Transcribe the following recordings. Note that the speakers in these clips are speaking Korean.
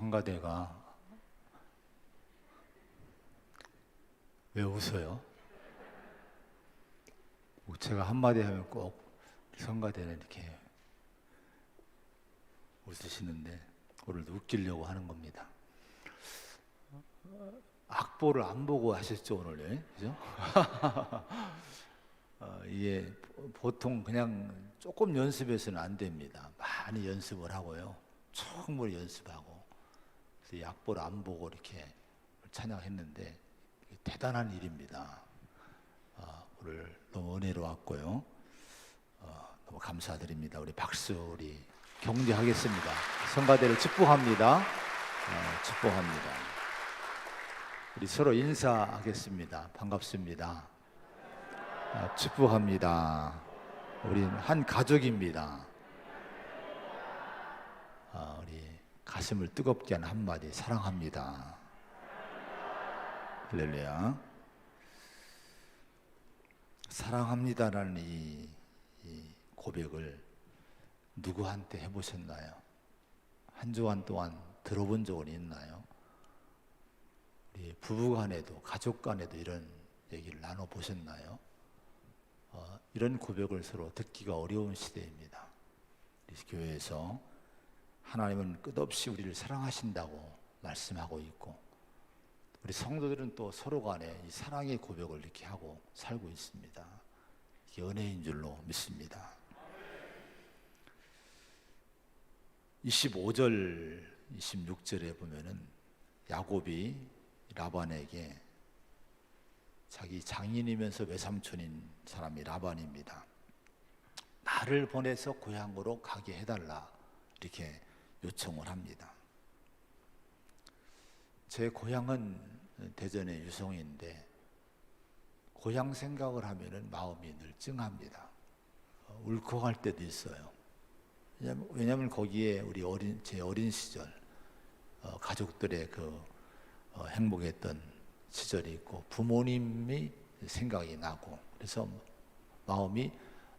성가대가 왜 웃어요? 제가 한마디 하면 꼭 성가대는 이렇게 웃으시는데 오늘도 웃기려고 하는 겁니다. 악보를 안 보고 하셨죠 오늘? 그죠? 이게 보통 그냥 조금 연습해서는 안 됩니다. 많이 연습을 하고요. 충분히 연습하고 그래서 이 악보를 안 보고 이렇게 찬양했는데 대단한 일입니다. 오늘 너무 은혜로웠고요. 너무 감사드립니다. 우리 박수 우리 경배하겠습니다. 성가대를 축복합니다. 축복합니다. 우리 서로 인사하겠습니다. 반갑습니다. 축복합니다. 우리는 한 가족입니다. 우리 가슴을 뜨겁게 하는 한마디 사랑합니다. 할렐루야. 사랑합니다라는 이 고백을 누구한테 해보셨나요? 한 주간 동안 들어본 적은 있나요? 우리 부부간에도 가족간에도 이런 얘기를 나눠보셨나요? 이런 고백을 서로 듣기가 어려운 시대입니다. 우리 교회에서 하나님은 끝없이 우리를 사랑하신다고 말씀하고 있고 우리 성도들은 또 서로 간에 이 사랑의 고백을 이렇게 하고 살고 있습니다. 이게 은혜인 줄로 믿습니다. 25절, 26절에 보면은 야곱이 라반에게 자기 장인이면서 외삼촌인 사람이 라반입니다. 나를 보내서 고향으로 가게 해달라 이렇게 요청을 합니다. 제 고향은 대전의 유성인데 고향 생각을 하면은 마음이 늘 찡합니다. 울컥할 때도 있어요. 왜냐하면 거기에 우리 제 어린 시절 가족들의 그 행복했던 시절이 있고 부모님이 생각이 나고 그래서 마음이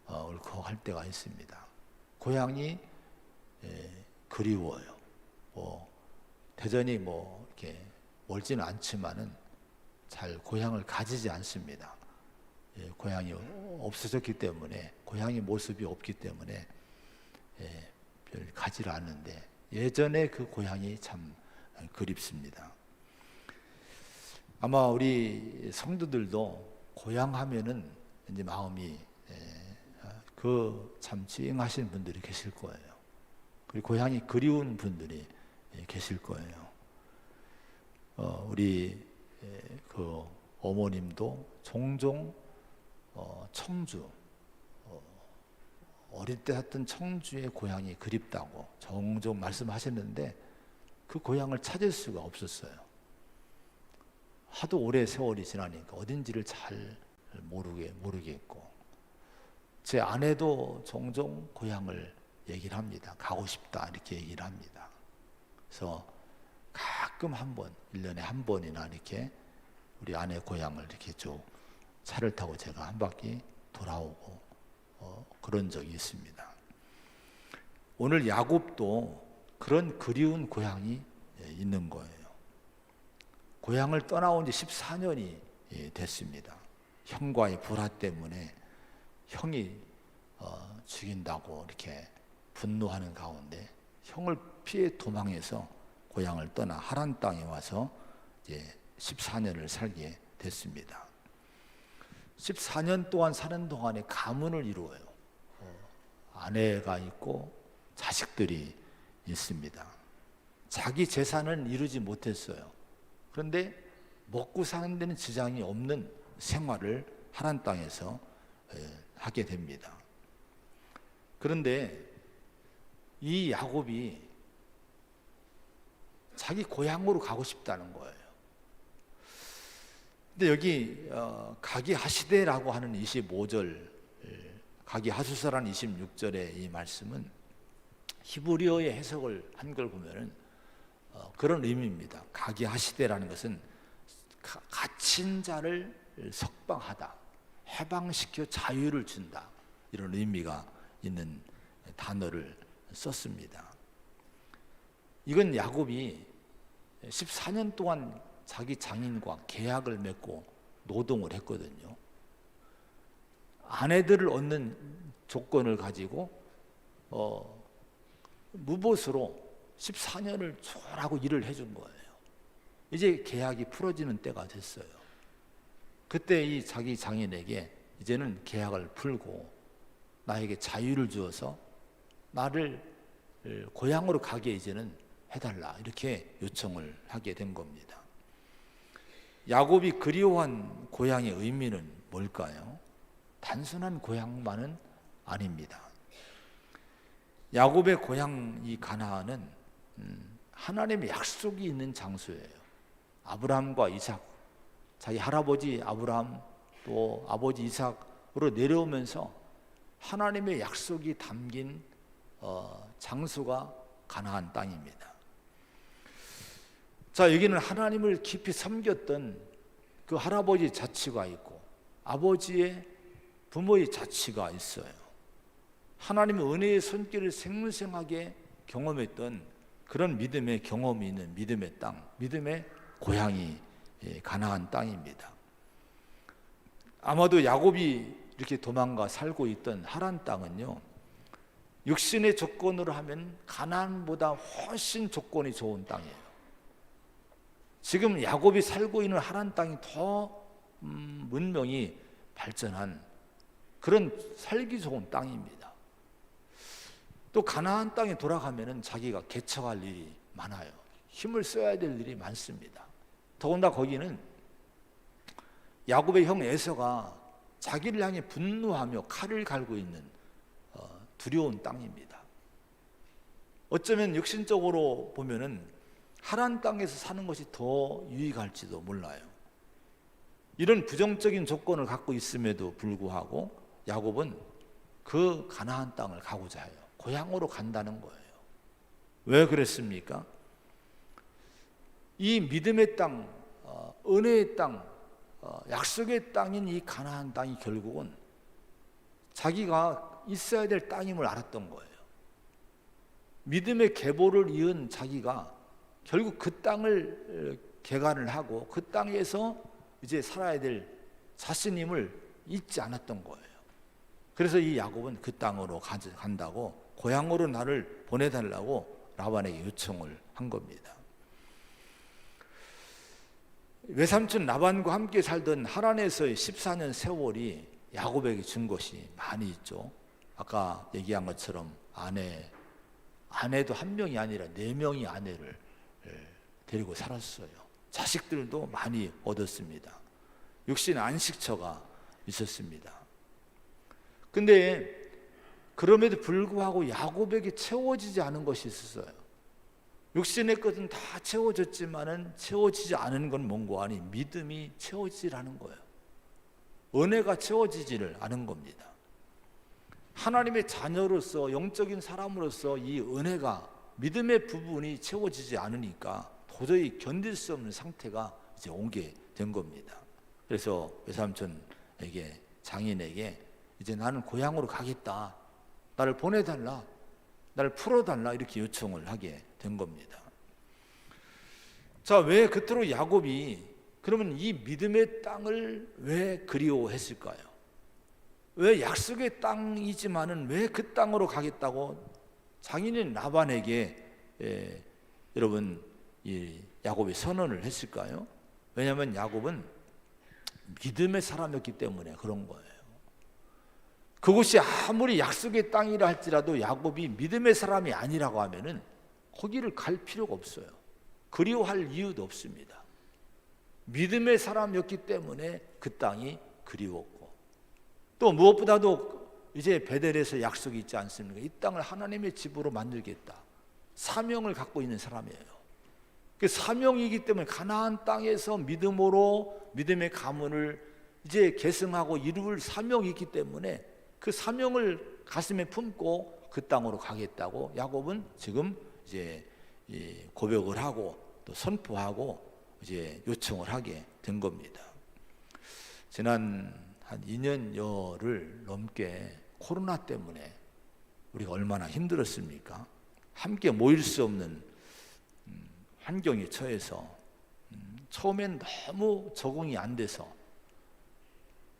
울컥할 때가 있습니다. 고향이 그리워요. 대전이 이렇게 멀지는 않지만은 잘 고향을 가지지 않습니다. 고향이 없어졌기 때문에 고향의 모습이 없기 때문에 별 가지를 않는데 예전에 그 고향이 참 그립습니다. 아마 우리 성도들도 고향 하면은 이제 마음이 참 찡하신 분들이 계실 거예요. 그리고 고향이 그리운 분들이 계실 거예요. 우리 그 어머님도 종종 청주 어릴 때 했던 청주의 고향이 그립다고 종종 말씀하셨는데 그 고향을 찾을 수가 없었어요. 하도 오래 세월이 지나니까 어딘지를 잘 모르겠고 제 아내도 종종 고향을 얘기를 합니다. 가고 싶다 이렇게 얘기를 합니다. 그래서 가끔 1년에 한 번이나 이렇게 우리 아내 고향을 이렇게 쭉 차를 타고 제가 한 바퀴 돌아오고 그런 적이 있습니다. 오늘 야곱도 그런 그리운 고향이 있는 거예요. 고향을 떠나온 지 14년이 됐습니다. 형과의 불화 때문에 형이 죽인다고 이렇게 분노하는 가운데 형을 피해 도망해서 고향을 떠나 하란 땅에 와서 이제 14년을 살게 됐습니다. 14년 동안 사는 동안에 가문을 이루어요. 아내가 있고 자식들이 있습니다. 자기 재산은 이루지 못했어요. 그런데 먹고 사는 데는 지장이 없는 생활을 하란 땅에서 하게 됩니다. 그런데 이 야곱이 자기 고향으로 가고 싶다는 거예요. 근데 여기 가기하시되라고 하는 25절 가기하수사라는 26절의 이 말씀은 히브리어의 해석을 한 걸 보면은 그런 의미입니다. 가기하시되라는 것은 갇힌 자를 석방하다, 해방시켜 자유를 준다 이런 의미가 있는 단어를 썼습니다. 이건 야곱이 14년 동안 자기 장인과 계약을 맺고 노동을 했거든요. 아내들을 얻는 조건을 가지고 무보수로 14년을 쭉 일을 해준 거예요. 이제 계약이 풀어지는 때가 됐어요. 그때 이 자기 장인에게 이제는 계약을 풀고 나에게 자유를 주어서 나를 고향으로 가게 이제는 해달라, 이렇게 요청을 하게 된 겁니다. 야곱이 그리워한 고향의 의미는 뭘까요? 단순한 고향만은 아닙니다. 야곱의 고향 이 가나안은 하나님의 약속이 있는 장소예요. 아브라함과 이삭, 자기 할아버지 아브라함 또 아버지 이삭으로 내려오면서 하나님의 약속이 담긴 장소가 가나안 땅입니다. 자, 여기는 하나님을 깊이 섬겼던 그 할아버지 자취가 있고 아버지의 부모의 자취가 있어요. 하나님의 은혜의 손길을 생생하게 경험했던 그런 믿음의 경험이 있는 믿음의 땅, 믿음의 고향이 가나안 땅입니다. 아마도 야곱이 이렇게 도망가 살고 있던 하란 땅은요, 육신의 조건으로 하면 가나안보다 훨씬 조건이 좋은 땅이에요. 지금 야곱이 살고 있는 하란 땅이 더 문명이 발전한 그런 살기 좋은 땅입니다. 또 가나안 땅에 돌아가면은 자기가 개척할 일이 많아요. 힘을 써야 될 일이 많습니다. 더군다나 거기는 야곱의 형 에서가 자기를 향해 분노하며 칼을 갈고 있는 두려운 땅입니다. 어쩌면 육신적으로 보면은 하란 땅에서 사는 것이 더 유익할지도 몰라요. 이런 부정적인 조건을 갖고 있음에도 불구하고 야곱은 그 가나안 땅을 가고자 해요. 고향으로 간다는 거예요. 왜 그랬습니까? 이 믿음의 땅, 은혜의 땅, 약속의 땅인 이 가나안 땅이 결국은 자기가 있어야 될 땅임을 알았던 거예요. 믿음의 계보를 이은 자기가 결국 그 땅을 개간을 하고 그 땅에서 이제 살아야 될 자신임을 잊지 않았던 거예요. 그래서 이 야곱은 그 땅으로 간다고, 고향으로 나를 보내달라고 라반에게 요청을 한 겁니다. 외삼촌 라반과 함께 살던 하란에서의 14년 세월이 야곱에게 준 것이 많이 있죠. 아까 얘기한 것처럼 아내도 한 명이 아니라 4명의 아내를 데리고 살았어요. 자식들도 많이 얻었습니다. 육신 안식처가 있었습니다. 근데 그럼에도 불구하고 야곱에게 채워지지 않은 것이 있었어요. 육신의 것은 다 채워졌지만은 채워지지 않은 건 뭔고 아니 믿음이 채워지질 않은 거예요. 은혜가 채워지지를 않은 겁니다. 하나님의 자녀로서 영적인 사람으로서 이 은혜가 믿음의 부분이 채워지지 않으니까 도저히 견딜 수 없는 상태가 이제 오게 된 겁니다. 그래서 외삼촌에게, 장인에게 이제 나는 고향으로 가겠다, 나를 보내달라, 나를 풀어달라, 이렇게 요청을 하게 된 겁니다. 자, 왜 그토록 야곱이 그러면 이 믿음의 땅을 왜 그리워했을까요? 왜 약속의 땅이지만은 왜 그 땅으로 가겠다고 장인인 라반에게 여러분 이 야곱이 선언을 했을까요? 왜냐하면 야곱은 믿음의 사람이었기 때문에 그런 거예요. 그곳이 아무리 약속의 땅이라 할지라도 야곱이 믿음의 사람이 아니라고 하면은 거기를 갈 필요가 없어요. 그리워할 이유도 없습니다. 믿음의 사람이었기 때문에 그 땅이 그리웠고, 또 무엇보다도 이제 베델에서 약속이 있지 않습니까? 이 땅을 하나님의 집으로 만들겠다, 사명을 갖고 있는 사람이에요. 그 사명이기 때문에 가나안 땅에서 믿음으로 믿음의 가문을 이제 계승하고 이룰 사명이 있기 때문에 그 사명을 가슴에 품고 그 땅으로 가겠다고 야곱은 지금 이제 고백을 하고 또 선포하고 이제 요청을 하게 된 겁니다. 지난 한 2년여를 넘게 코로나 때문에 우리가 얼마나 힘들었습니까? 함께 모일 수 없는 환경에 처해서 처음엔 너무 적응이 안 돼서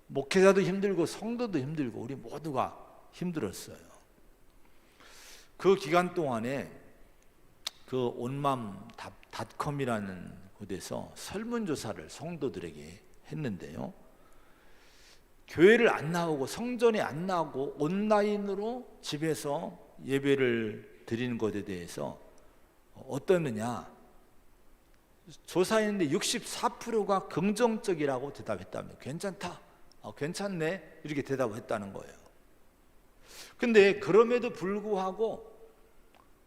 목회자도 힘들고 성도도 힘들고 우리 모두가 힘들었어요. 그 기간 동안에 그 온맘닷컴이라는 곳에서 설문조사를 성도들에게 했는데요, 교회를 안 나오고 성전에 안 나오고 온라인으로 집에서 예배를 드리는 것에 대해서 어떠느냐, 조사했는데 64%가 긍정적이라고 대답했답니다. 괜찮다, 괜찮네, 이렇게 대답했다는 거예요. 근데 그럼에도 불구하고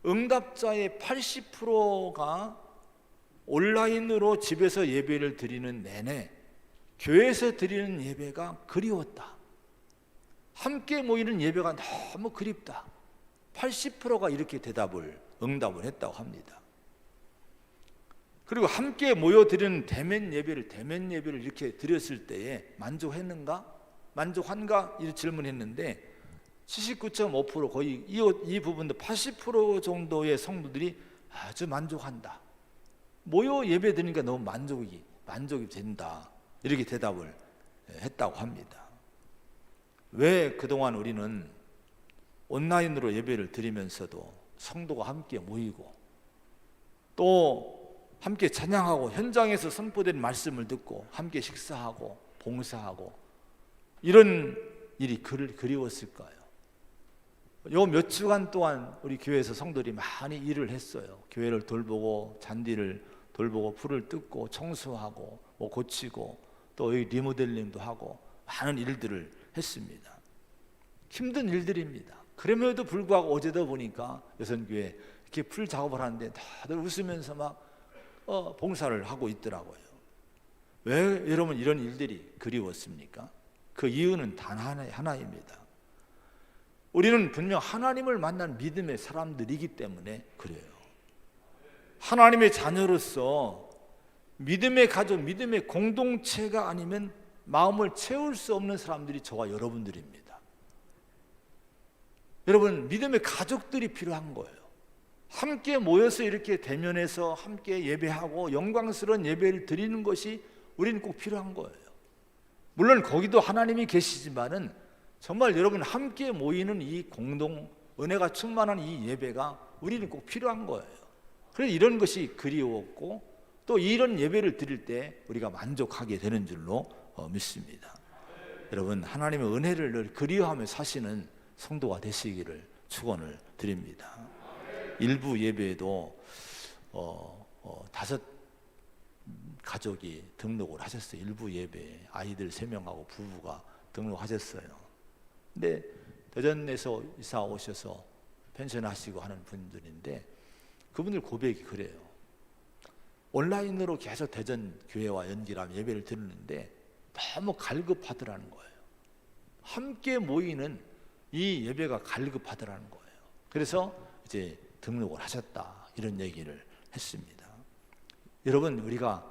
응답자의 80%가 온라인으로 집에서 예배를 드리는 내내 교회에서 드리는 예배가 그리웠다, 함께 모이는 예배가 너무 그립다, 80%가 이렇게 응답을 했다고 합니다. 그리고 함께 모여 드리는 대면 예배를 이렇게 드렸을 때에 만족했는가? 만족한가? 이렇게 질문했는데 79.5%, 거의 이 부분도 80% 정도의 성도들이 아주 만족한다, 모여 예배 드리니까 너무 만족이 된다, 이렇게 대답을 했다고 합니다. 왜 그동안 우리는 온라인으로 예배를 드리면서도 성도가 함께 모이고 또 함께 찬양하고 현장에서 선포된 말씀을 듣고 함께 식사하고 봉사하고 이런 일이 그리웠을까요? 요 몇 주간 동안 우리 교회에서 성도들이 많이 일을 했어요. 교회를 돌보고 잔디를 돌보고 풀을 뜯고 청소하고 고치고 또 리모델링도 하고 많은 일들을 했습니다. 힘든 일들입니다. 그럼에도 불구하고 어제도 보니까 여선교회 이렇게 풀 작업을 하는데 다들 웃으면서 막 봉사를 하고 있더라고요. 왜 여러분 이런 일들이 그리웠습니까? 그 이유는 단 하나입니다. 우리는 분명 하나님을 만난 믿음의 사람들이기 때문에 그래요. 하나님의 자녀로서 믿음의 가족, 믿음의 공동체가 아니면 마음을 채울 수 없는 사람들이 저와 여러분들입니다. 여러분, 믿음의 가족들이 필요한 거예요. 함께 모여서 이렇게 대면해서 함께 예배하고 영광스러운 예배를 드리는 것이 우리는 꼭 필요한 거예요. 물론 거기도 하나님이 계시지만은 정말 여러분 함께 모이는 이 공동 은혜가 충만한 이 예배가 우리는 꼭 필요한 거예요. 그래서 이런 것이 그리웠고 또 이런 예배를 드릴 때 우리가 만족하게 되는 줄로 믿습니다. 여러분, 하나님의 은혜를 늘 그리워하며 사시는 성도가 되시기를 축원을 드립니다. 일부 예배에도 5 가족이 등록을 하셨어요. 일부 예배에 아이들 3명하고 부부가 등록하셨어요. 근데 대전에서 이사 오셔서 펜션 하시고 하는 분들인데 그분들 고백이 그래요. 온라인으로 계속 대전 교회와 연결하며 예배를 드리는데 너무 갈급하더라는 거예요. 함께 모이는 이 예배가 갈급하더라는 거예요. 그래서 이제 등록을 하셨다, 이런 얘기를 했습니다. 여러분, 우리가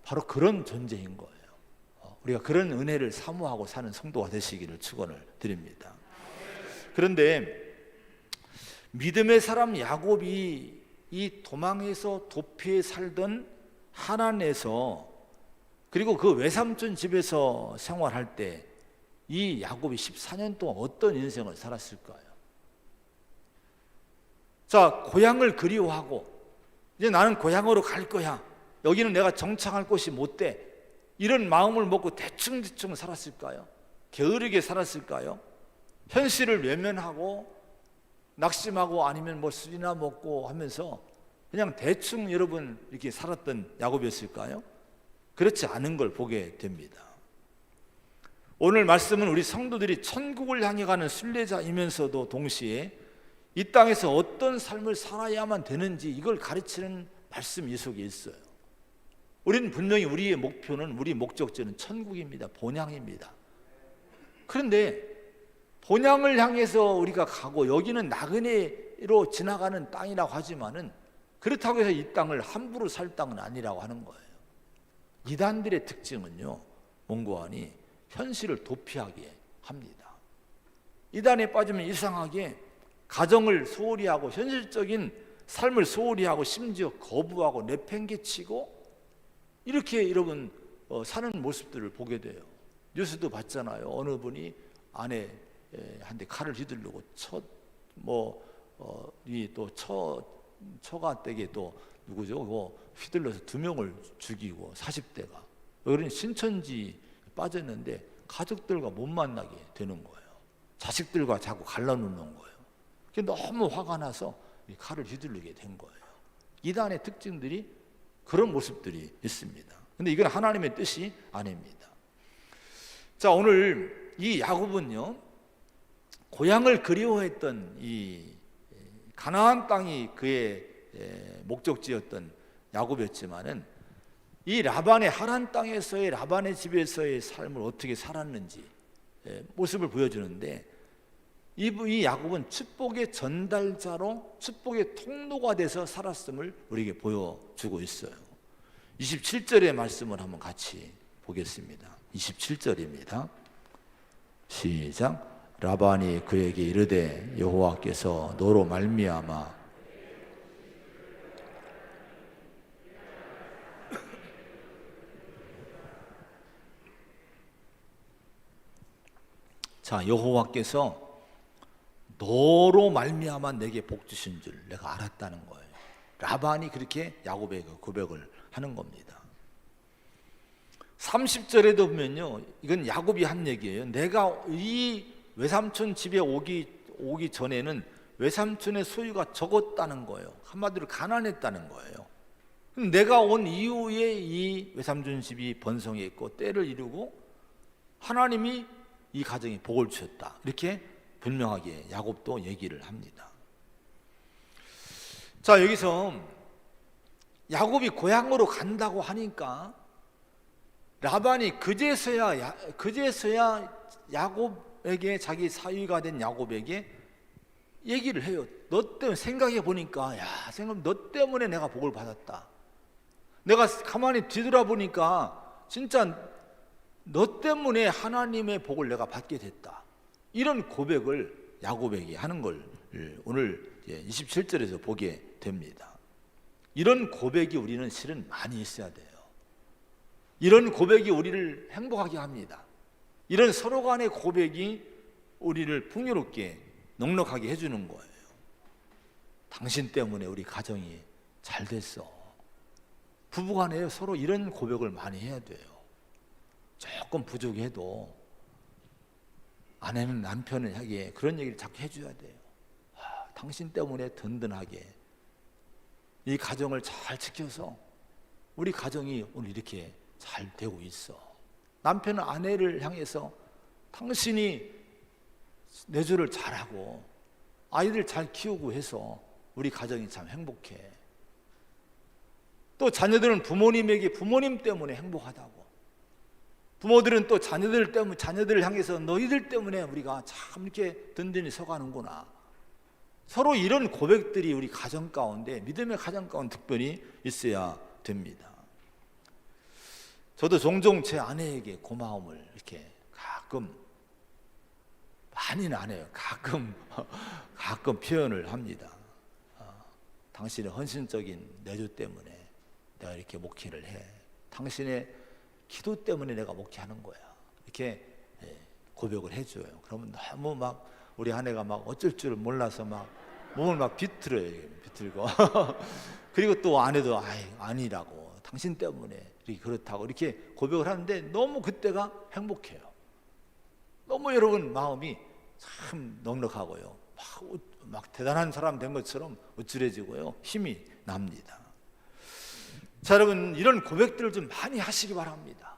바로 그런 존재인 거예요. 우리가 그런 은혜를 사모하고 사는 성도가 되시기를 축원을 드립니다. 그런데 믿음의 사람 야곱이 이 도망에서 도피에 살던 하란에서 그리고 그 외삼촌 집에서 생활할 때 이 야곱이 14년 동안 어떤 인생을 살았을까요? 자, 고향을 그리워하고 이제 나는 고향으로 갈 거야, 여기는 내가 정착할 곳이 못 돼, 이런 마음을 먹고 대충 살았을까요? 게으르게 살았을까요? 현실을 외면하고 낙심하고 아니면 술이나 먹고 하면서 그냥 대충 여러분 이렇게 살았던 야곱이었을까요? 그렇지 않은 걸 보게 됩니다. 오늘 말씀은 우리 성도들이 천국을 향해 가는 순례자이면서도 동시에 이 땅에서 어떤 삶을 살아야만 되는지 이걸 가르치는 말씀이 속에 있어요. 우리는 분명히 우리의 목표는, 우리 목적지는 천국입니다. 본향입니다. 그런데 본향을 향해서 우리가 가고 여기는 나그네로 지나가는 땅이라고 하지만은 그렇다고 해서 이 땅을 함부로 살 땅은 아니라고 하는 거예요. 이단들의 특징은요, 몽고하니 현실을 도피하게 합니다. 이단에 빠지면 이상하게 가정을 소홀히 하고 현실적인 삶을 소홀히 하고 심지어 거부하고 내팽개치고 이렇게 여러분 사는 모습들을 보게 돼요. 뉴스도 봤잖아요. 어느 분이 아내한테 칼을 휘두르고 처가댁에 또 누구죠? 휘둘러서 2명을 죽이고 40대가 그러니 신천지 빠졌는데 가족들과 못 만나게 되는 거예요. 자식들과 자꾸 갈라놓는 거예요. 너무 화가 나서 이 칼을 휘두르게 된 거예요. 이단의 특징들이 그런 모습들이 있습니다. 근데 이건 하나님의 뜻이 아닙니다. 자, 오늘 이 야곱은요, 고향을 그리워했던 이 가나안 땅이 그의 목적지였던 야곱이었지만은 이 라반의 하란 땅에서의 라반의 집에서의 삶을 어떻게 살았는지 모습을 보여주는데, 이 야곱은 축복의 전달자로 축복의 통로가 돼서 살았음을 우리에게 보여주고 있어요. 27절의 말씀을 한번 같이 보겠습니다. 27절입니다. 시작. 라반이 그에게 이르되 여호와께서 너로 말미암아 자, 여호와께서 너로 말미암아 내게 복 주신 줄 내가 알았다는 거예요. 라반이 그렇게 야곱에게 고백을 하는 겁니다. 30절에도 보면요, 이건 야곱이 한 얘기예요. 내가 이 외삼촌 집에 오기 전에는 외삼촌의 소유가 적었다는 거예요. 한마디로 가난했다는 거예요. 내가 온 이후에 이 외삼촌 집이 번성했고 때를 이루고 하나님이 이 가정에 복을 주셨다, 이렇게 분명하게 야곱도 얘기를 합니다. 자, 여기서 야곱이 고향으로 간다고 하니까 라반이 그제서야 야곱에게, 자기 사위가 된 야곱에게 얘기를 해요. 너 때문에, 생각해 보니까, 너 때문에 내가 복을 받았다. 내가 가만히 뒤돌아보니까 진짜 너 때문에 하나님의 복을 내가 받게 됐다. 이런 고백을 야곱에게 하는 걸 오늘 27절에서 보게 됩니다. 이런 고백이 우리는 실은 많이 있어야 돼요. 이런 고백이 우리를 행복하게 합니다. 이런 서로 간의 고백이 우리를 풍요롭게 넉넉하게 해주는 거예요. 당신 때문에 우리 가정이 잘 됐어. 부부간에 서로 이런 고백을 많이 해야 돼요. 조금 부족해도 아내는 남편에게 그런 얘기를 자꾸 해줘야 돼요. 당신 때문에 든든하게 이 가정을 잘 지켜서 우리 가정이 오늘 이렇게 잘 되고 있어. 남편은 아내를 향해서 당신이 내조를 잘하고 아이들 잘 키우고 해서 우리 가정이 참 행복해. 또 자녀들은 부모님에게 부모님 때문에 행복하다고. 부모들은 또 자녀들을 향해서 너희들 때문에 우리가 참 이렇게 든든히 서가는구나. 서로 이런 고백들이 우리 가정 가운데, 믿음의 가정 가운데 특별히 있어야 됩니다. 저도 종종 제 아내에게 고마움을 이렇게 가끔, 많이는 안 해요. 가끔 표현을 합니다. 당신의 헌신적인 내조 때문에 내가 이렇게 목회를 해. 당신의 기도 때문에 내가 목회하는 거야. 이렇게 고백을 해줘요. 그러면 너무 막 우리 아내가 막 어쩔 줄 몰라서 막 몸을 막 비틀고 그리고 또 아내도 아니라고, 당신 때문에 이렇게 그렇다고 이렇게 고백을 하는데 너무 그때가 행복해요. 너무 여러분 마음이 참 넉넉하고요, 막 대단한 사람 된 것처럼 우쭐해지고요, 힘이 납니다. 자, 여러분, 이런 고백들을 좀 많이 하시기 바랍니다.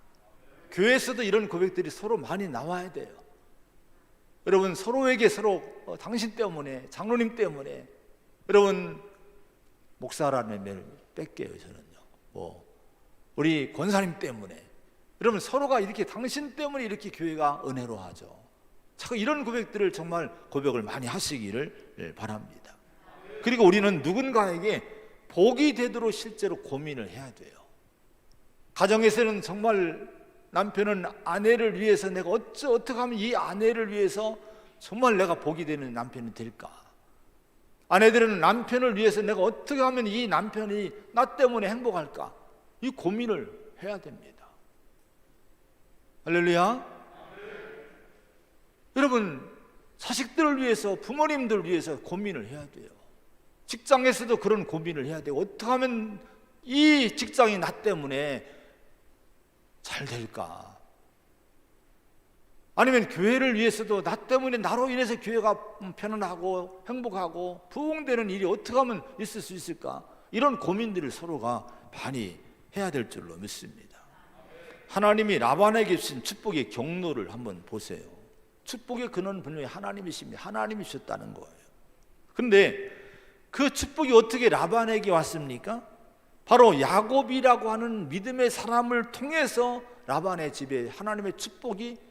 교회에서도 이런 고백들이 서로 많이 나와야 돼요. 여러분, 서로에게 서로 당신 때문에, 장로님 때문에, 여러분 목사라는 말 뺄게요. 저는요, 우리 권사님 때문에, 여러분 서로가 이렇게 당신 때문에 이렇게 교회가 은혜로하죠. 자꾸 이런 고백들을 정말 고백을 많이 하시기를 바랍니다. 그리고 우리는 누군가에게 복이 되도록 실제로 고민을 해야 돼요. 가정에서는 정말 남편은 아내를 위해서 내가 어떻게 하면 이 아내를 위해서 정말 내가 복이 되는 남편이 될까? 아내들은 남편을 위해서 내가 어떻게 하면 이 남편이 나 때문에 행복할까? 이 고민을 해야 됩니다. 할렐루야. 여러분, 자식들을 위해서, 부모님들 위해서 고민을 해야 돼요. 직장에서도 그런 고민을 해야 돼요. 어떻게 하면 이 직장이 나 때문에 잘 될까? 아니면 교회를 위해서도 나 때문에, 나로 인해서 교회가 편안하고 행복하고 부흥되는 일이 어떻게 하면 있을 수 있을까? 이런 고민들을 서로가 많이 해야 될 줄로 믿습니다. 하나님이 라반에게 주신 축복의 경로를 한번 보세요. 축복의 근원은 분명히 하나님이십니다. 하나님이 주셨다는 거예요. 그런데 그 축복이 어떻게 라반에게 왔습니까? 바로 야곱이라고 하는 믿음의 사람을 통해서 라반의 집에 하나님의 축복이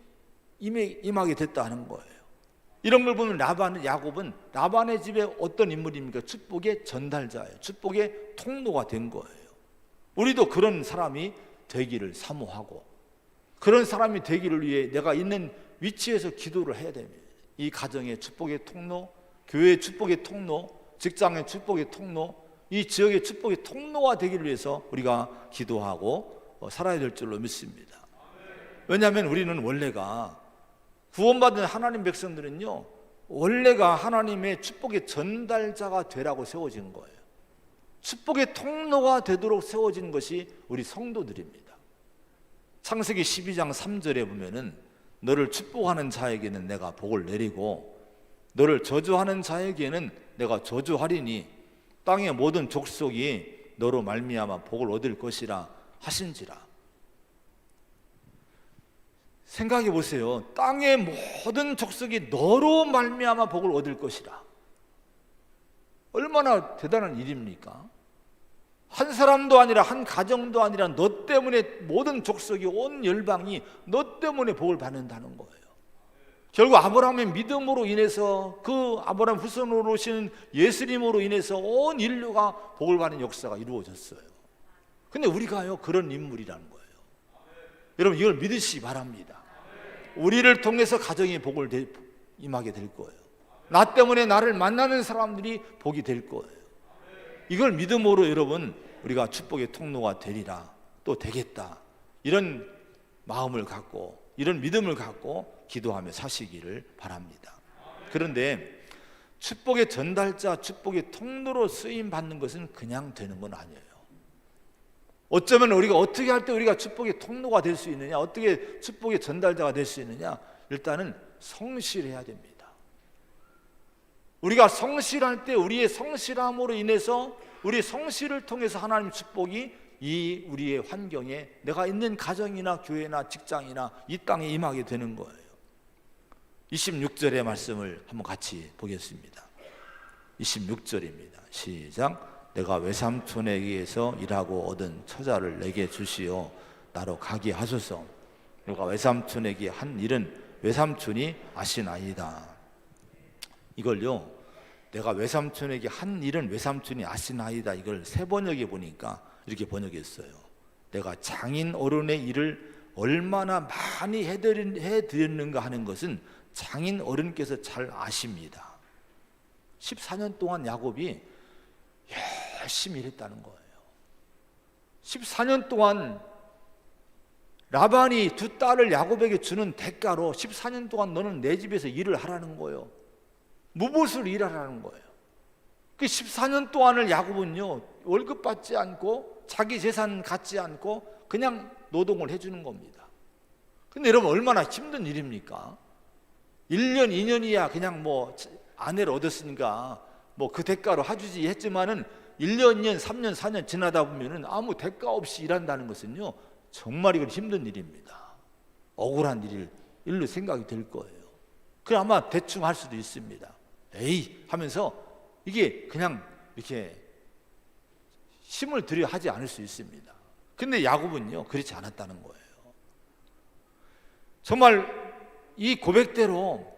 임하게 됐다 하는 거예요. 이런 걸 보면 야곱은 라반의 집에 어떤 인물입니까? 축복의 전달자예요. 축복의 통로가 된 거예요. 우리도 그런 사람이 되기를 사모하고, 그런 사람이 되기를 위해 내가 있는 위치에서 기도를 해야 됩니다. 이 가정의 축복의 통로, 교회의 축복의 통로, 직장의 축복의 통로, 이 지역의 축복의 통로가 되기를 위해서 우리가 기도하고 살아야 될 줄로 믿습니다. 왜냐하면 우리는 원래가, 구원받은 하나님 백성들은요, 원래가 하나님의 축복의 전달자가 되라고 세워진 거예요. 축복의 통로가 되도록 세워진 것이 우리 성도들입니다. 창세기 12장 3절에 보면은 너를 축복하는 자에게는 내가 복을 내리고 너를 저주하는 자에게는 내가 저주하리니 땅의 모든 족속이 너로 말미암아 복을 얻을 것이라 하신지라. 생각해 보세요. 땅의 모든 족속이 너로 말미암아 복을 얻을 것이라. 얼마나 대단한 일입니까? 한 사람도 아니라 한 가정도 아니라 너 때문에 모든 족속이, 온 열방이 너 때문에 복을 받는다는 거예요. 결국 아브라함의 믿음으로 인해서, 그 아브라함 후손으로 오신 예수님으로 인해서 온 인류가 복을 받는 역사가 이루어졌어요. 근데 우리가요, 그런 인물이라는 거예요. 여러분, 이걸 믿으시기 바랍니다. 우리를 통해서 가정이 복을 임하게 될 거예요. 나 때문에 나를 만나는 사람들이 복이 될 거예요. 이걸 믿음으로 여러분, 우리가 축복의 통로가 되리라, 또 되겠다, 이런 마음을 갖고, 이런 믿음을 갖고 기도하며 사시기를 바랍니다. 그런데 축복의 전달자, 축복의 통로로 쓰임 받는 것은 그냥 되는 건 아니에요. 어쩌면 우리가 어떻게 할 때 우리가 축복의 통로가 될 수 있느냐, 어떻게 축복의 전달자가 될 수 있느냐, 일단은 성실해야 됩니다. 우리가 성실할 때 우리의 성실함으로 인해서, 우리의 성실을 통해서 하나님 축복이 이 우리의 환경에, 내가 있는 가정이나 교회나 직장이나 이 땅에 임하게 되는 거예요. 26절의 말씀을 한번 같이 보겠습니다. 26절입니다. 시작. 내가 외삼촌에게서 일하고 얻은 처자를 내게 주시어 나로 가게 하소서. 내가 외삼촌에게 한 일은 외삼촌이 아시나이다. 이걸요, 내가 외삼촌에게 한 일은 외삼촌이 아시나이다, 이걸 새 번역에 보니까 이렇게 번역했어요. 내가 장인 어른의 일을 얼마나 많이 해드렸는가 하는 것은 장인 어른께서 잘 아십니다. 14년 동안 야곱이 열심히 일했다는 거예요. 14년 동안 라반이 두 딸을 야곱에게 주는 대가로 14년 동안 너는 내 집에서 일을 하라는 거예요. 무엇을 일하라는 거예요. 그 14년 동안을 야곱은요, 월급 받지 않고 자기 재산 갖지 않고 그냥 노동을 해주는 겁니다. 근데 여러분, 얼마나 힘든 일입니까? 1년, 2년이야 그냥 뭐 아내를 얻었으니까 뭐 그 대가로 해주지 했지만은 1년, 2년, 3년, 4년 지나다 보면은 아무 대가 없이 일한다는 것은요, 정말 이건 힘든 일입니다. 억울한 일로 생각이 될 거예요. 그래, 아마 대충 할 수도 있습니다. 에이 하면서 이게 그냥 이렇게 힘을 들여 하지 않을 수 있습니다. 근데 야곱은요, 그렇지 않았다는 거예요. 정말 이 고백대로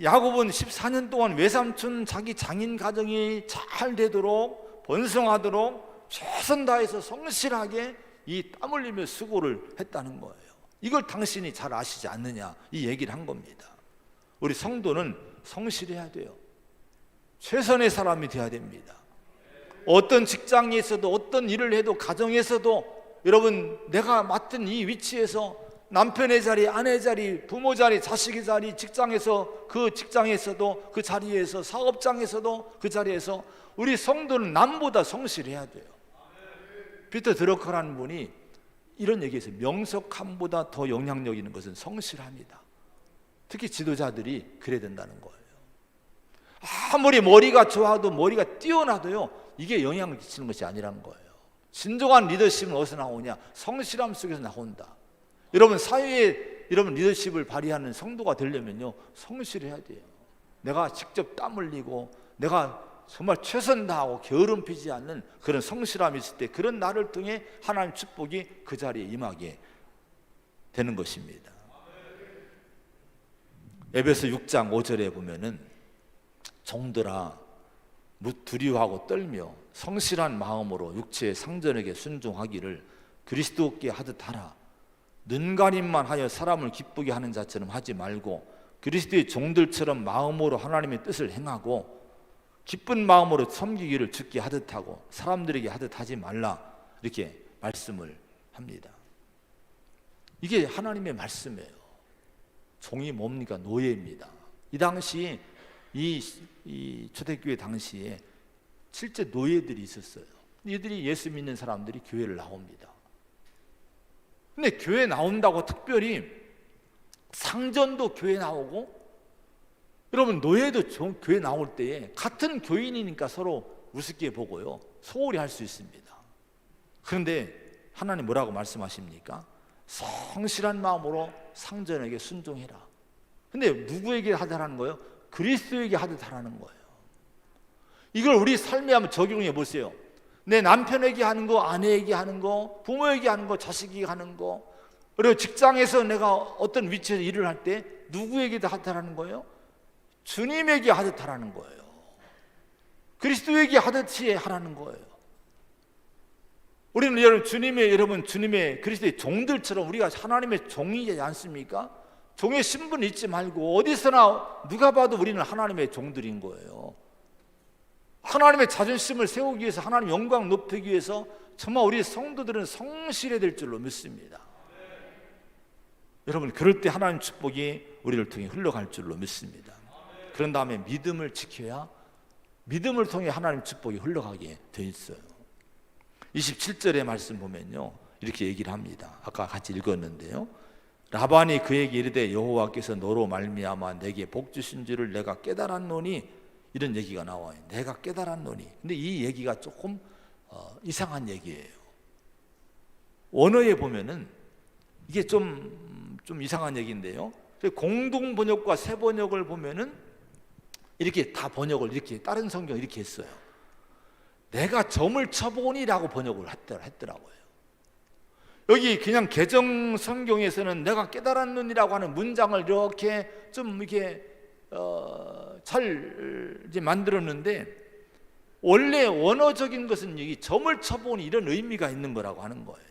야곱은 14년 동안 외삼촌 자기 장인 가정이 잘 되도록, 번성하도록 최선 다해서 성실하게 이 땀 흘리며 수고를 했다는 거예요. 이걸 당신이 잘 아시지 않느냐, 이 얘기를 한 겁니다. 우리 성도는 성실해야 돼요. 최선의 사람이 되어야 됩니다. 어떤 직장에서도 어떤 일을 해도 가정에서도 여러분 내가 맡은 이 위치에서 남편의 자리, 아내 자리, 부모 자리, 자식의 자리, 직장에서 그 직장에서도 그 자리에서 사업장에서도 그 자리에서 우리 성도는 남보다 성실해야 돼요. 피터 드러커라는 분이 이런 얘기했어요. 명석함보다 더 영향력 있는 것은 성실함이다. 특히 지도자들이 그래야 된다는 거예요. 아무리 머리가 좋아도 머리가 뛰어나도요 이게 영향을 끼치는 것이 아니라는 거예요. 진정한 리더십은 어디서 나오냐? 성실함 속에서 나온다. 여러분 사회에 여러분 리더십을 발휘하는 성도가 되려면요 성실해야 돼요. 내가 직접 땀 흘리고 내가 정말 최선 다하고 게으름 피지 않는 그런 성실함이 있을 때 그런 나를 통해 하나님 축복이 그 자리에 임하게 되는 것입니다. 에베소 6장 5절에 보면은 종들아 두려워하고 떨며 성실한 마음으로 육체의 상전에게 순종하기를 그리스도께 하듯 하라. 눈가림만 하여 사람을 기쁘게 하는 자처럼 하지 말고 그리스도의 종들처럼 마음으로 하나님의 뜻을 행하고 기쁜 마음으로 섬기기를 주께 하듯 하고 사람들에게 하듯 하지 말라. 이렇게 말씀을 합니다. 이게 하나님의 말씀이에요. 종이 뭡니까? 노예입니다. 이 당시 이 초대교회 당시에 실제 노예들이 있었어요. 이들이 예수 믿는 사람들이 교회를 나옵니다. 근데 교회 나온다고 특별히 상전도 교회 나오고 여러분 노예도 교회 나올 때에 같은 교인이니까 서로 우습게 보고요 소홀히 할 수 있습니다. 그런데 하나님 뭐라고 말씀하십니까? 성실한 마음으로 상전에게 순종해라. 근데 누구에게 하라는 거예요? 그리스도에게 하듯 하라는 거예요. 이걸 우리 삶에 한번 적용해 보세요. 내 남편에게 하는 거, 아내에게 하는 거, 부모에게 하는 거, 자식에게 하는 거, 그리고 직장에서 내가 어떤 위치에서 일을 할 때 누구에게 하듯 하라는 거예요? 주님에게 하듯 하라는 거예요. 그리스도에게 하듯이 하라는 거예요. 우리는 여러분 주님의 그리스도의 종들처럼 우리가 하나님의 종이지 않습니까? 종의 신분 잊지 말고 어디서나 누가 봐도 우리는 하나님의 종들인 거예요. 하나님의 자존심을 세우기 위해서 하나님 영광 높이기 위해서 정말 우리 성도들은 성실해야 될 줄로 믿습니다. 여러분 그럴 때 하나님 축복이 우리를 통해 흘러갈 줄로 믿습니다. 그런 다음에 믿음을 지켜야 믿음을 통해 하나님 축복이 흘러가게 돼 있어요. 27절의 말씀 보면요 이렇게 얘기를 합니다. 아까 같이 읽었는데요. 라반이 그에게 이르되 여호와께서 너로 말미암아 내게 복 주신 줄을 내가 깨달았노니 이런 얘기가 나와요. 내가 깨달았노니. 근데 이 얘기가 조금 이상한 얘기예요. 원어에 보면은 이게 좀 이상한 얘기인데요. 공동 번역과 새 번역을 보면은 이렇게 다 번역을 이렇게 다른 성경 이렇게 했어요. 내가 점을 쳐보니라고 번역을 했더라고요. 여기 그냥 개정 성경에서는 내가 깨달았느니라고 하는 문장을 이렇게 좀 이렇게 잘 이제 만들었는데 원래 원어적인 것은 여기 점을 쳐보니 이런 의미가 있는 거라고 하는 거예요.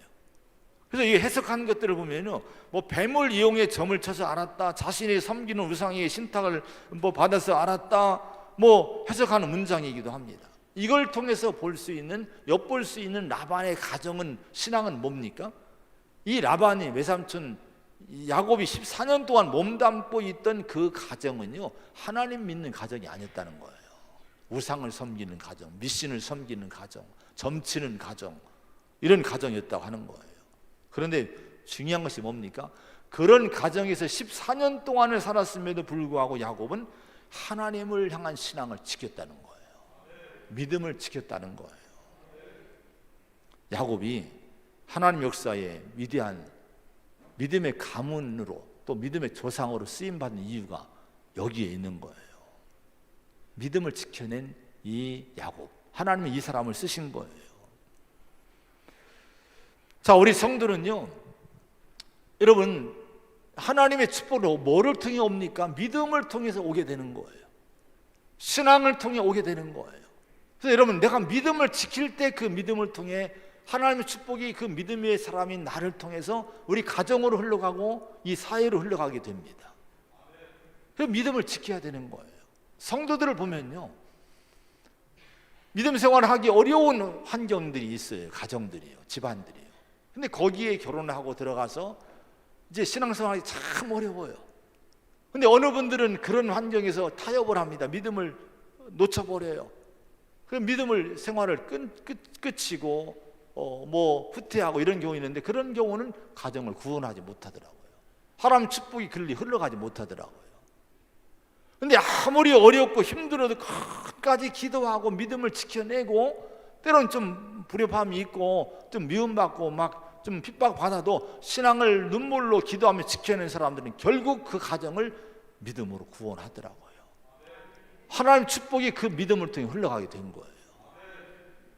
그래서 이 해석한 것들을 보면요, 뭐 뱀을 이용해 점을 쳐서 알았다, 자신이 섬기는 우상의 신탁을 뭐 받아서 알았다, 뭐 해석하는 문장이기도 합니다. 이걸 통해서 볼 수 있는 엿볼 수 있는 라반의 가정은 신앙은 뭡니까? 이 라반이 외삼촌 야곱이 14년 동안 몸담고 있던 그 가정은요 하나님 믿는 가정이 아니었다는 거예요. 우상을 섬기는 가정, 미신을 섬기는 가정, 점치는 가정, 이런 가정이었다고 하는 거예요. 그런데 중요한 것이 뭡니까? 그런 가정에서 14년 동안을 살았음에도 불구하고 야곱은 하나님을 향한 신앙을 지켰다는 거예요. 믿음을 지켰다는 거예요. 야곱이 하나님 역사에 위대한 믿음의 가문으로 또 믿음의 조상으로 쓰임받는 이유가 여기에 있는 거예요. 믿음을 지켜낸 이 야곱, 하나님이 이 사람을 쓰신 거예요. 자, 우리 성도는요, 여러분 하나님의 축복을 뭐를 통해 옵니까? 믿음을 통해서 오게 되는 거예요. 신앙을 통해 오게 되는 거예요. 그래서 여러분 내가 믿음을 지킬 때 그 믿음을 통해 하나님의 축복이 그 믿음의 사람인 나를 통해서 우리 가정으로 흘러가고 이 사회로 흘러가게 됩니다. 그 믿음을 지켜야 되는 거예요. 성도들을 보면요, 믿음 생활을 하기 어려운 환경들이 있어요. 가정들이요, 집안들이요. 근데 거기에 결혼을 하고 들어가서 이제 신앙생활이 참 어려워요. 근데 어느 분들은 그런 환경에서 타협을 합니다. 믿음을 놓쳐버려요. 그 믿음을 생활을 끝이고 뭐 후퇴하고 이런 경우 있는데, 그런 경우는 가정을 구원하지 못하더라고요. 하나님 축복이 그리 흘러가지 못하더라고요. 근데 아무리 어렵고 힘들어도 끝까지 기도하고 믿음을 지켜내고, 때로는 좀 불협화음이 있고 좀 미움받고 막 좀 핍박받아도 신앙을 눈물로 기도하며 지켜낸 사람들은 결국 그 가정을 믿음으로 구원하더라고요. 하나님 축복이 그 믿음을 통해 흘러가게 된 거예요.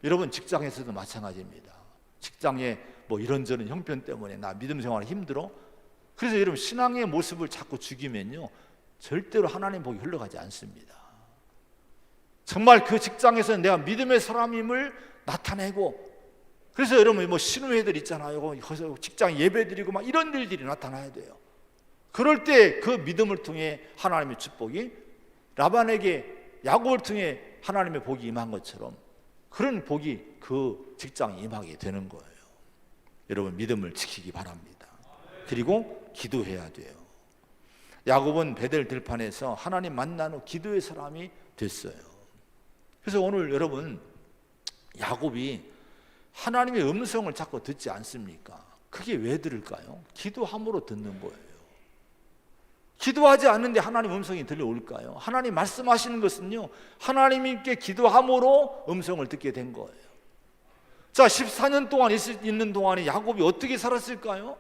여러분, 직장에서도 마찬가지입니다. 직장에 뭐 이런저런 형편 때문에 나 믿음 생활이 힘들어? 그래서 여러분, 신앙의 모습을 자꾸 죽이면요, 절대로 하나님 복이 흘러가지 않습니다. 정말 그 직장에서 내가 믿음의 사람임을 나타내고, 그래서 여러분 뭐 신우회들 있잖아요. 거기서 직장 예배드리고 막 이런 일들이 나타나야 돼요. 그럴 때 그 믿음을 통해 하나님의 축복이, 라반에게 야곱을 통해 하나님의 복이 임한 것처럼 그런 복이 그 직장에 임하게 되는 거예요. 여러분, 믿음을 지키기 바랍니다. 그리고 기도해야 돼요. 야곱은 베델 들판에서 하나님 만난 후 기도의 사람이 됐어요. 그래서 오늘 여러분, 야곱이 하나님의 음성을 자꾸 듣지 않습니까? 그게 왜 들을까요? 기도함으로 듣는 거예요. 기도하지 않는데 하나님 음성이 들려올까요? 하나님 말씀하시는 것은요, 하나님께 기도함으로 음성을 듣게 된 거예요. 자, 14년 동안 있는 동안에 야곱이 어떻게 살았을까요?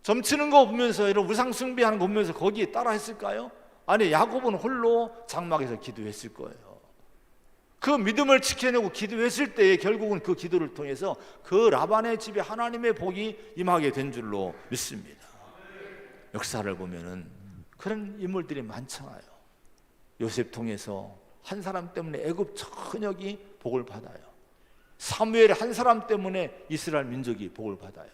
점치는 거 보면서, 여러분 우상 숭배하는 거 보면서 거기에 따라 했을까요? 아니, 야곱은 홀로 장막에서 기도했을 거예요. 그 믿음을 지켜내고 기도했을 때에 결국은 그 기도를 통해서 그 라반의 집에 하나님의 복이 임하게 된 줄로 믿습니다. 역사를 보면은 그런 인물들이 많잖아요. 요셉 통해서 한 사람 때문에 애굽 전역이 복을 받아요. 사무엘 한 사람 때문에 이스라엘 민족이 복을 받아요.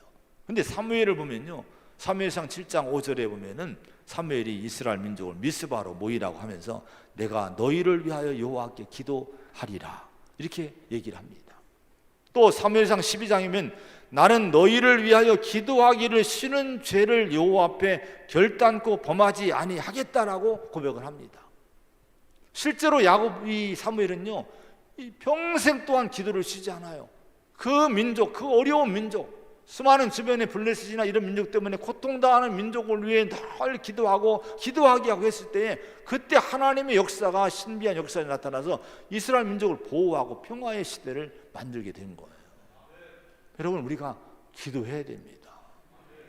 근데 사무엘을 보면요, 사무엘상 7장 5절에 보면은 사무엘이 이스라엘 민족을 미스바로 모이라고 하면서 내가 너희를 위하여 여호와께 기도하리라, 이렇게 얘기를 합니다. 또 사무엘상 12장이면 나는 너희를 위하여 기도하기를 싫은 죄를 여호와 앞에 결단코 범하지 아니하겠다라고 고백을 합니다. 실제로 야곱이 사무엘은요, 평생 동안 기도를 쉬지 않아요. 그 민족, 그 어려운 민족, 수많은 주변의 블레셋이나 이런 민족 때문에 고통당하는 민족을 위해 늘 기도하고 기도하게 하고 했을 때, 그때 하나님의 역사가, 신비한 역사에 나타나서 이스라엘 민족을 보호하고 평화의 시대를 만들게 된 거예요. 여러분, 우리가 기도해야 됩니다.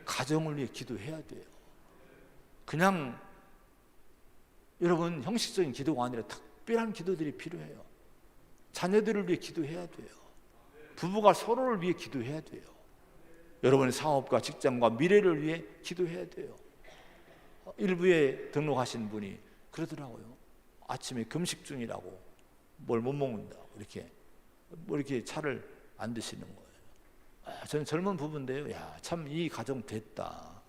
가정을 위해 기도해야 돼요. 그냥 여러분 형식적인 기도가 아니라 특별한 기도들이 필요해요. 자녀들을 위해 기도해야 돼요. 부부가 서로를 위해 기도해야 돼요. 여러분의 사업과 직장과 미래를 위해 기도해야 돼요. 일부에 등록하신 분이 그러더라고요. 아침에 금식 중이라고 뭘 못 먹는다고 이렇게 차를 안 드시는 거예요. 저는 젊은 부부인데요, 야, 참 이 가정 됐다.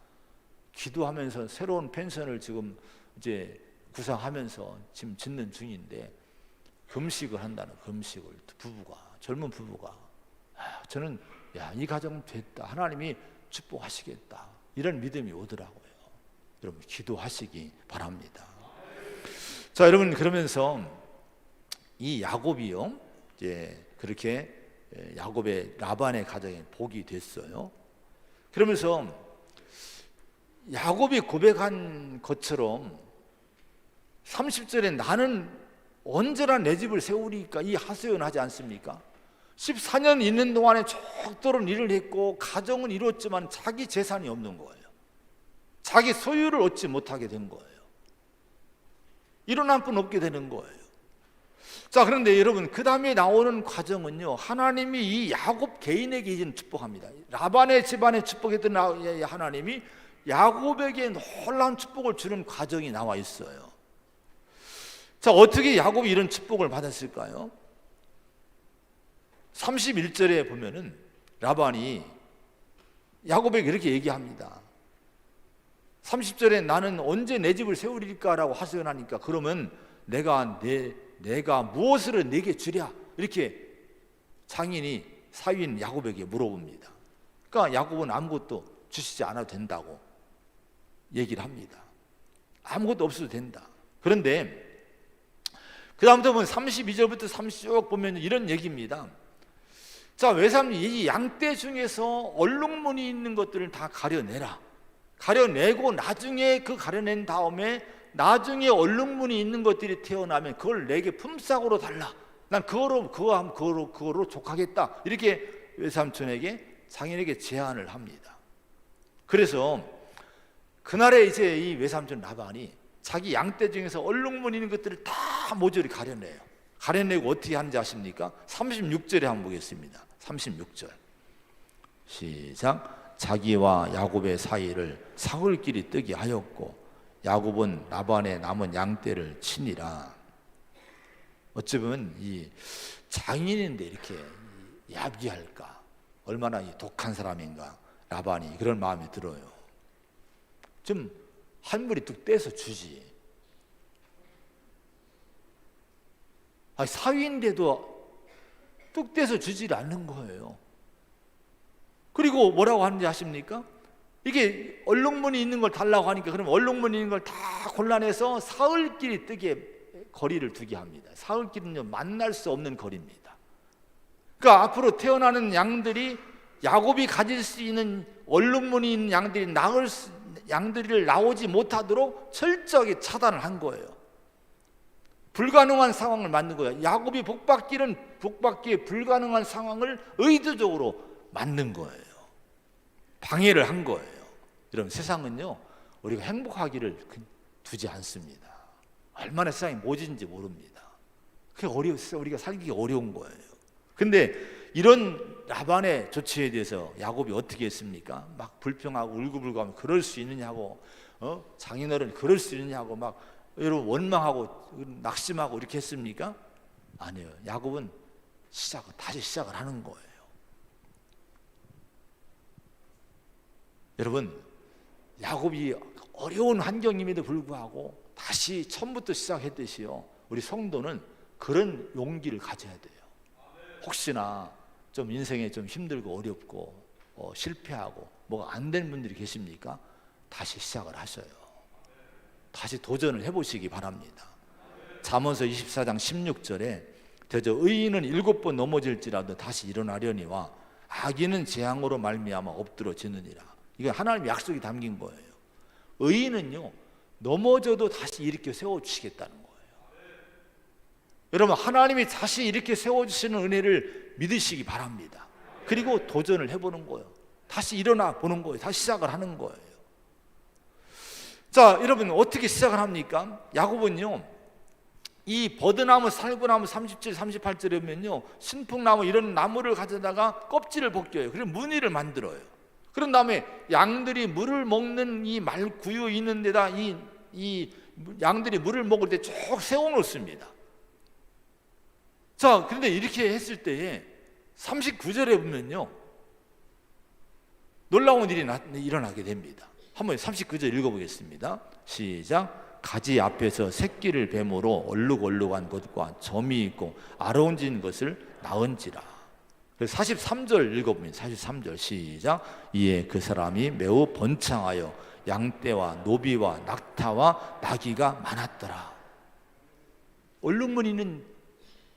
기도하면서 새로운 펜션을 지금 이제 구상하면서 지금 짓는 중인데 금식을 한다는, 금식을 부부가, 젊은 부부가, 저는 야, 이 가정 됐다. 하나님이 축복하시겠다. 이런 믿음이 오더라고요. 여러분, 기도하시기 바랍니다. 자, 여러분, 그러면서 이 야곱이요, 이제 그렇게 야곱의 라반의 가정에 복이 됐어요. 그러면서 야곱이 고백한 것처럼 30절에 나는 언제나 내 집을 세우리까, 이 하소연 하지 않습니까? 14년 있는 동안에 족도록 일을 했고 가정은 이루었지만 자기 재산이 없는 거예요. 자기 소유를 얻지 못하게 된 거예요. 일어날 분 없게 되는 거예요. 자, 그런데 여러분, 그 다음에 나오는 과정은요, 하나님이 이 야곱 개인에게 이제는 축복합니다. 라반의 집안에 축복했던 하나님이 야곱에게 놀라운 축복을 주는 과정이 나와 있어요. 자, 어떻게 야곱이 이런 축복을 받았을까요? 31절에 보면은 라반이 야곱에게 이렇게 얘기합니다. 30절에 나는 언제 내 집을 세우리까라고 하소연하니까, 그러면 내가 무엇을 내게 주랴? 이렇게 장인이 사위인 야곱에게 물어봅니다. 그러니까 야곱은 아무것도 주시지 않아도 된다고 얘기를 합니다. 아무것도 없어도 된다. 그런데 그 다음부터 보면 32절부터 30쭉 보면 이런 얘기입니다. 자, 외삼촌, 이 양떼 중에서 얼룩무늬 있는 것들을 다 가려내라. 가려내고 나중에 그 가려낸 다음에 나중에 얼룩무늬 있는 것들이 태어나면 그걸 내게 품삯으로 달라. 난 그거로 족하겠다. 이렇게 외삼촌에게, 장인에게 제안을 합니다. 그래서 그날에 이제 이 외삼촌 라반이 자기 양떼 중에서 얼룩무늬 있는 것들을 다 모조리 가려내요. 가려내고 어떻게 하는지 아십니까? 36절에 한번 보겠습니다. 36절 시작. 자기와 야곱의 사이를 사흘길이 뜨게 하였고 야곱은 라반의 남은 양떼를 치니라. 어쩌면 이 장인인데 이렇게 야비할까, 얼마나 이 독한 사람인가 라반이 그런 마음이 들어요. 좀 한 무리 뚝 떼서 주지. 사위인데도 뚝 떼서 주질 않는 거예요. 그리고 뭐라고 하는지 아십니까? 이게 얼룩무늬 있는 걸 달라고 하니까 그럼 얼룩무늬 있는 걸 다 골라내서 사흘길이 뜨게 거리를 두게 합니다. 사흘길은요, 만날 수 없는 거리입니다. 그러니까 앞으로 태어나는 양들이 야곱이 가질 수 있는 얼룩무늬 있는 양들을 나오지 못하도록 철저하게 차단을 한 거예요. 불가능한 상황을 만든 거예요. 야곱이 복받기에 불가능한 상황을 의도적으로 만든 거예요. 방해를 한 거예요. 여러분, 세상은요, 우리가 행복하기를 두지 않습니다. 얼마나 세상이 모진지 모릅니다. 그게 우리가 살기 어려운 거예요. 근데 이런 라반의 조치에 대해서 야곱이 어떻게 했습니까? 막 불평하고 울고불고하면 그럴 수 있느냐고, 장인어른 그럴 수 있느냐고 막 여러분 원망하고 낙심하고 이렇게 했습니까? 아니에요. 야곱은 다시 시작을 하는 거예요. 여러분, 야곱이 어려운 환경임에도 불구하고 다시 처음부터 시작했듯이요, 우리 성도는 그런 용기를 가져야 돼요. 혹시나 좀 인생에 좀 힘들고 어렵고 실패하고 뭐가 안 되는 분들이 계십니까? 다시 시작을 하셔요. 다시 도전을 해보시기 바랍니다. 잠언서 24장 16절에 저저 의인은 7번 넘어질지라도 다시 일어나려니와 악인은 재앙으로 말미암아 엎드러지느니라. 이게 하나님의 약속이 담긴 거예요. 의인은요, 넘어져도 다시 일으켜 세워주시겠다는 거예요. 여러분, 하나님이 다시 이렇게 세워주시는 은혜를 믿으시기 바랍니다. 그리고 도전을 해보는 거예요. 다시 일어나 보는 거예요. 다시 시작을 하는 거예요. 자, 여러분, 어떻게 시작을 합니까? 야곱은요, 이 버드나무, 살구나무 37, 38절에 보면요, 신풍나무 이런 나무를 가져다가 껍질을 벗겨요. 그리고 무늬를 만들어요. 그런 다음에 양들이 물을 먹는 이 말구유 있는 데다 이 양들이 물을 먹을 때 쭉 세워놓습니다. 자, 그런데 이렇게 했을 때에 39절에 보면요, 놀라운 일이 일어나게 됩니다. 한번 39절 읽어보겠습니다. 시작. 가지 앞에서 새끼를 뱀으로 얼룩얼룩한 것과 점이 있고 아러운진 것을 낳은지라. 그래서 43절 읽어보면 43절 시작. 이에 그 사람이 매우 번창하여 양떼와 노비와 낙타와 나귀가 많았더라. 얼룩무늬는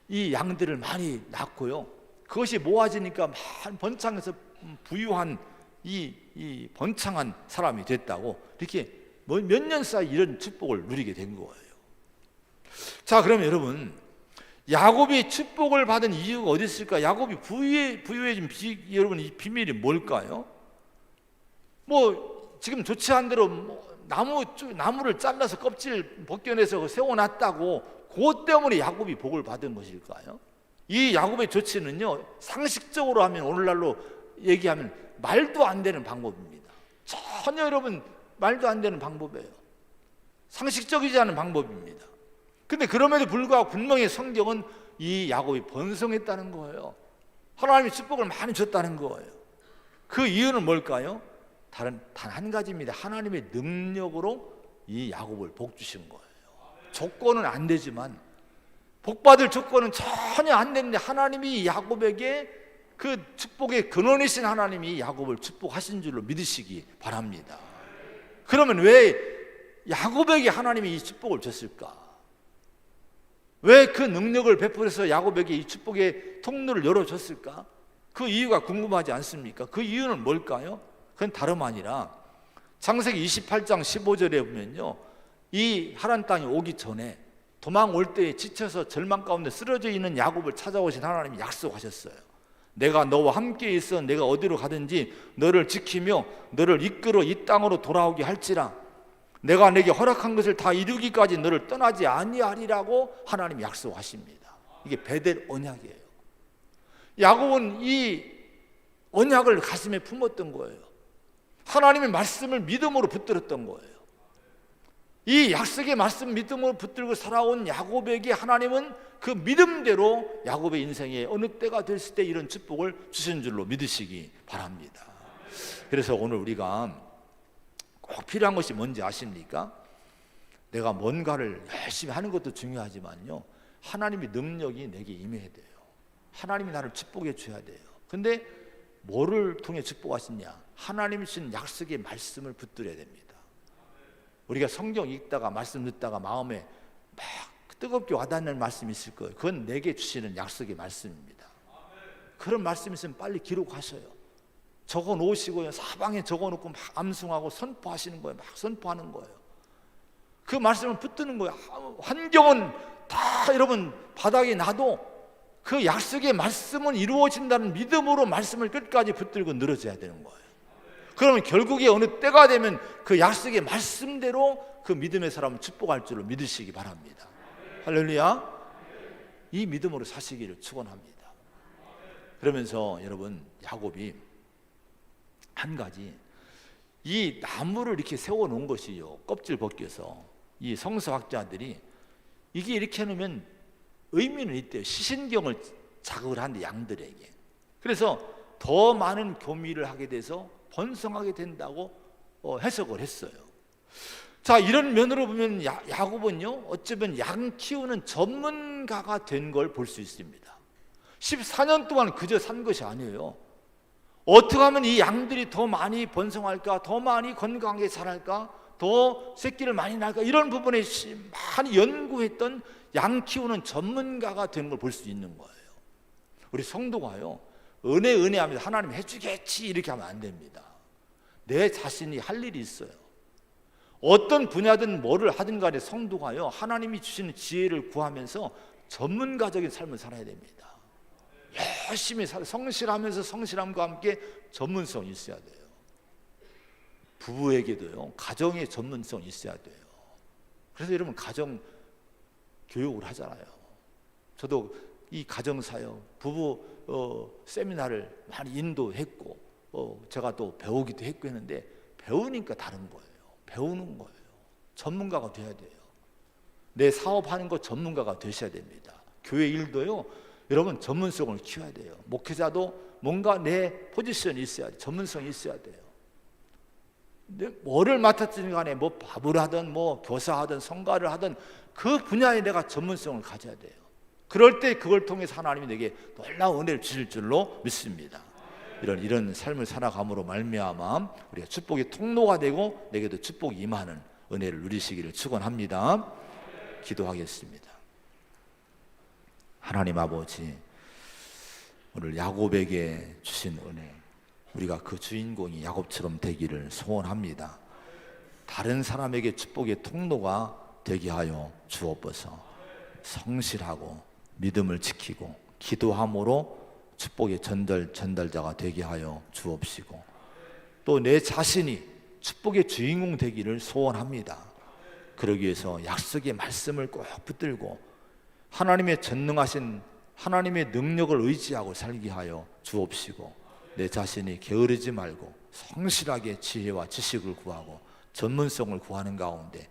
이 양들을 많이 낳고요, 그것이 모아지니까 번창해서 부유한 이 번창한 사람이 됐다고, 이렇게 몇 년 사이 이런 축복을 누리게 된 거예요. 자, 그럼 여러분, 야곱이 축복을 받은 이유가 어디 있을까? 야곱이 부유해진 여러분, 이 비밀이 뭘까요? 지금 좋지 않은 대로 나무를 잘라서 껍질 벗겨내서 세워놨다고 그것 때문에 야곱이 복을 받은 것일까요? 이 야곱의 조치는요, 상식적으로 하면, 오늘날로 얘기하면 말도 안 되는 방법입니다. 전혀 여러분, 말도 안 되는 방법이에요. 상식적이지 않은 방법입니다. 근데 그럼에도 불구하고 분명히 성경은 이 야곱이 번성했다는 거예요. 하나님이 축복을 많이 줬다는 거예요. 그 이유는 뭘까요? 단 한 가지입니다. 하나님의 능력으로 이 야곱을 복 주신 거예요. 조건은 안 되지만 복받을 조건은 전혀 안 됐는데 하나님이 야곱에게 그 축복의 근원이신 하나님이 야곱을 축복하신 줄로 믿으시기 바랍니다. 그러면 왜 야곱에게 하나님이 이 축복을 줬을까? 왜 그 능력을 베풀어서 야곱에게 이 축복의 통로를 열어줬을까? 그 이유가 궁금하지 않습니까? 그 이유는 뭘까요? 그건 다름 아니라 창세기 28장 15절에 보면요, 이 하란 땅에 오기 전에 도망 올 때에 지쳐서 절망 가운데 쓰러져 있는 야곱을 찾아오신 하나님이 약속하셨어요. 내가 너와 함께 있어 내가 어디로 가든지 너를 지키며 너를 이끌어 이 땅으로 돌아오게 할지라 내가 내게 허락한 것을 다 이루기까지 너를 떠나지 아니하리라고 하나님이 약속하십니다. 이게 베델 언약이에요. 야곱은 이 언약을 가슴에 품었던 거예요. 하나님의 말씀을 믿음으로 붙들었던 거예요. 이 약속의 말씀 믿음으로 붙들고 살아온 야곱에게 하나님은 그 믿음대로 야곱의 인생에 어느 때가 됐을 때 이런 축복을 주신 줄로 믿으시기 바랍니다. 그래서 오늘 우리가 꼭 필요한 것이 뭔지 아십니까? 내가 뭔가를 열심히 하는 것도 중요하지만요, 하나님의 능력이 내게 임해야 돼요. 하나님이 나를 축복해 줘야 돼요. 근데 뭐를 통해 축복하시냐? 하나님이 주신 약속의 말씀을 붙들어야 됩니다. 우리가 성경 읽다가 말씀 듣다가 마음에 막 뜨겁게 와닿는 말씀이 있을 거예요. 그건 내게 주시는 약속의 말씀입니다. 그런 말씀 있으면 빨리 기록하셔요. 적어 놓으시고요, 사방에 적어 놓고 막 암송하고 선포하시는 거예요. 막 선포하는 거예요. 그 말씀을 붙드는 거예요. 환경은 다 여러분 바닥에 놔도 그 약속의 말씀은 이루어진다는 믿음으로 말씀을 끝까지 붙들고 늘어져야 되는 거예요. 그러면 결국에 어느 때가 되면 그 약속의 말씀대로 그 믿음의 사람을 축복할 줄로 믿으시기 바랍니다. 할렐루야. 이 믿음으로 사시기를 축원합니다. 그러면서 여러분, 야곱이 한 가지, 이 나무를 이렇게 세워놓은 것이요, 껍질 벗겨서 이 성서학자들이 이게 이렇게 해놓으면 의미는 있대요. 시신경을 자극을 하는데 양들에게. 그래서 더 많은 교미를 하게 돼서 번성하게 된다고 해석을 했어요. 자, 이런 면으로 보면 야곱은요, 어쩌면 양 키우는 전문가가 된 걸 볼 수 있습니다. 14년 동안 그저 산 것이 아니에요. 어떻게 하면 이 양들이 더 많이 번성할까, 더 많이 건강하게 자랄까, 더 새끼를 많이 낳을까, 이런 부분에 많이 연구했던 양 키우는 전문가가 된 걸 볼 수 있는 거예요. 우리 성도가요, 은혜 하면서 하나님 해주겠지 이렇게 하면 안 됩니다. 내 자신이 할 일이 있어요. 어떤 분야든 뭐를 하든 간에 성도가요, 하나님이 주시는 지혜를 구하면서 전문가적인 삶을 살아야 됩니다. 열심히 성실하면서 성실함과 함께 전문성이 있어야 돼요. 부부에게도요, 가정의 전문성이 있어야 돼요. 그래서 여러분, 가정 교육을 하잖아요. 저도 이 가정사역, 부부 세미나를 많이 인도했고, 제가 또 배우기도 했고 했는데, 배우니까 다른 거예요. 배우는 거예요. 전문가가 돼야 돼요. 내 사업하는 거 전문가가 되셔야 됩니다. 교회 일도요, 여러분 전문성을 키워야 돼요. 목회자도 뭔가 내 포지션이 있어야 돼요. 전문성이 있어야 돼요. 뭐를 맡았든 간에 뭐 밥을 하든 뭐 교사하든 성가를 하든 그 분야에 내가 전문성을 가져야 돼요. 그럴 때 그걸 통해서 하나님이 내게 놀라운 은혜를 주실 줄로 믿습니다. 이런 삶을 살아감으로 말미암아 우리가 축복의 통로가 되고 내게도 축복이 임하는 은혜를 누리시기를 축원합니다. 기도하겠습니다. 하나님 아버지, 오늘 야곱에게 주신 은혜, 우리가 그 주인공이 야곱처럼 되기를 소원합니다. 다른 사람에게 축복의 통로가 되게 하여 주옵소서. 성실하고 믿음을 지키고 기도함으로 축복의 전달자가 되게 하여 주옵시고, 또 내 자신이 축복의 주인공 되기를 소원합니다. 그러기 위해서 약속의 말씀을 꼭 붙들고 하나님의 전능하신 하나님의 능력을 의지하고 살게 하여 주옵시고, 내 자신이 게으르지 말고 성실하게 지혜와 지식을 구하고 전문성을 구하는 가운데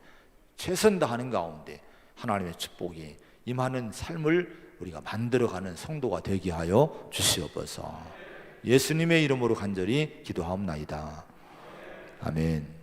최선 다하는 가운데 하나님의 축복이 임하는 삶을 우리가 만들어가는 성도가 되게 하여 주시옵소서. 예수님의 이름으로 간절히 기도하옵나이다. 아멘.